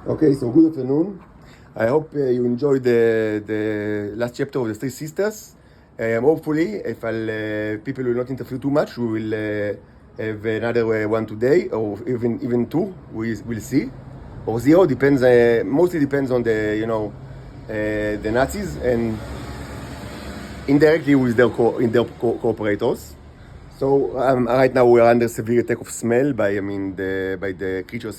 Okay, so good afternoon. I hope you enjoyed the last chapter of the Three Sisters. Hopefully, if people will not interfere too much, we will have another one today, or even two. We'll see, or zero. Depends. Mostly depends on the Nazis and indirectly with their cooperators. So right now we are under severe attack of smell by the creatures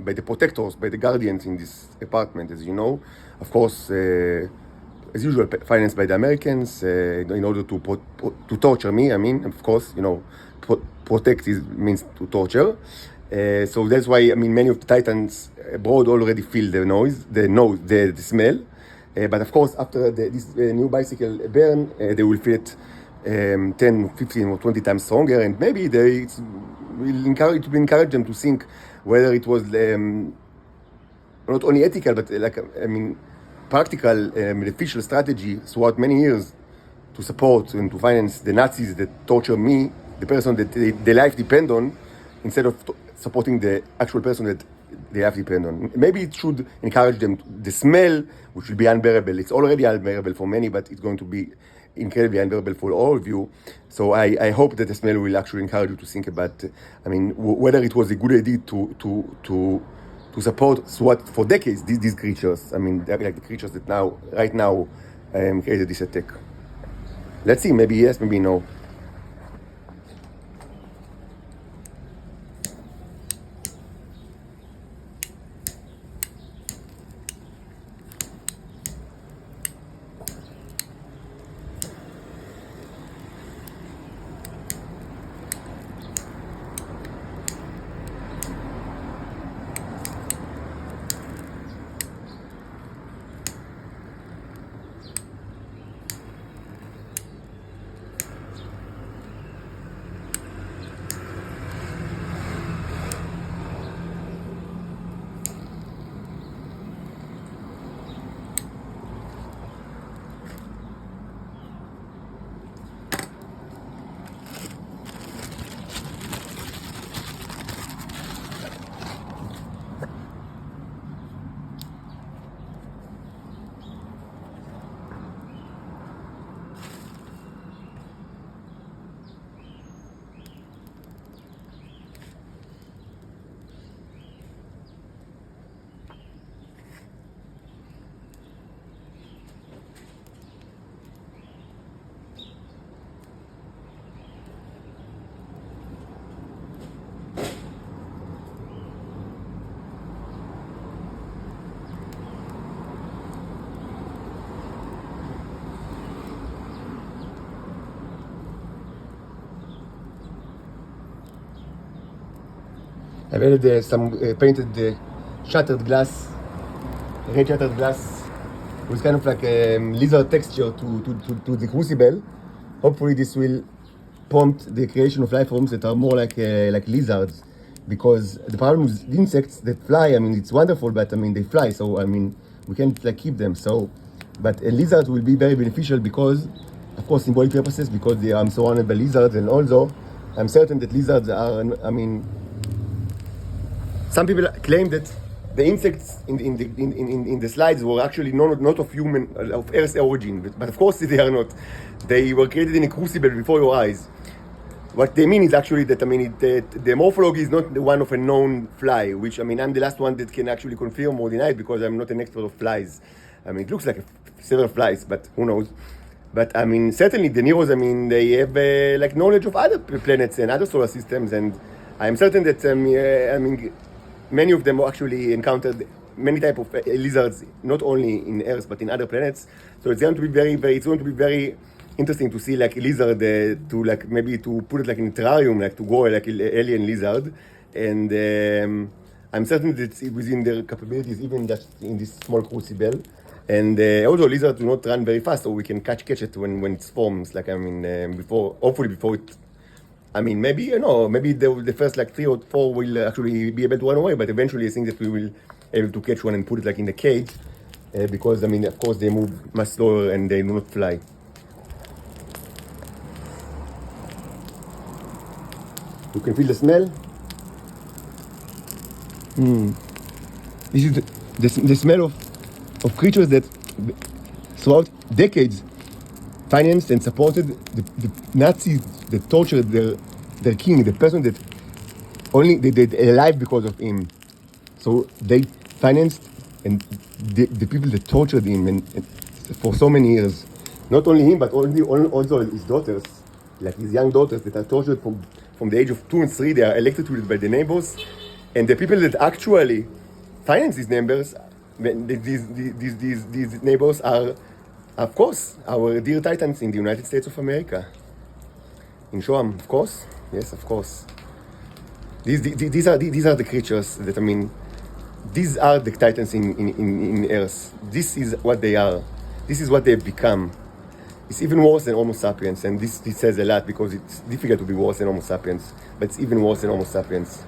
by the protectors, by the guardians in this apartment, as you know. Of course, as usual, financed by the Americans in order to torture me. I mean, of course, protect means to torture. So that's why many of the Titans abroad already feel the smell. But of course, after this new bicycle burn, they will feel it 10, 15, or 20 times stronger, and maybe it will encourage them to think whether it was not only ethical, but practical, beneficial strategy throughout many years to support and to finance the Nazis that torture me, the person that their life depend on, instead of supporting the actual person that their life depend on. Maybe it should encourage them. The smell, which will be unbearable. It's already unbearable for many, but it's going to be incredibly unbearable for all of you. So I hope that the smell will actually encourage you to think about, whether it was a good idea to support for decades these creatures. They're like the creatures that right now created this attack. Let's see. Maybe yes, maybe no. I've added some painted shattered glass, red shattered glass, with kind of like a lizard texture to the crucible. Hopefully this will prompt the creation of life forms that are more like lizards. Because the problem with insects that fly, it's wonderful, but they fly, so we can't keep them. So, but a lizard will be very beneficial because, of course, symbolic purposes, because I'm surrounded by lizards, and also I'm certain that lizards are, some people claim that the insects in the slides were actually not of Earth's origin, but of course they are not. They were created in a crucible before your eyes. What they mean is actually that the morphology is not the one of a known fly, which I'm the last one that can actually confirm or deny it, because I'm not an expert of flies. It looks like several flies, but who knows? But certainly the Neros, they have knowledge of other planets and other solar systems, and I'm certain that many of them actually encountered many type of lizards, not only in Earth but in other planets. So it's going to be very interesting to see a lizard maybe to put it in a terrarium, to grow an alien lizard. And I'm certain that it's within their capabilities, even just in this small crucible. And also lizards do not run very fast, so we can catch it when it forms. Hopefully before it. Maybe the first 3 or 4 will actually be able to run away, but eventually I think that we will able to catch one and put it in the cage, because of course they move much slower and they do not fly. You can feel the smell. This is the smell of creatures that throughout decades financed and supported the Nazis that tortured their king, the person that only they're alive because of him. So they financed and the people that tortured him and for so many years. Not only him, but also his daughters, like his young daughters that are tortured from the age of 2 and 3. They are electrocuted by the neighbors, and the people that actually finance these neighbors, these neighbors are, of course, our dear titans in the United States of America. In Shoam, of course, yes, of course. These are the creatures that, I mean, these are the titans in Earth. This is what they are. This is what they've become. It's even worse than Homo sapiens, and this says a lot because it's difficult to be worse than Homo sapiens, but it's even worse than Homo sapiens.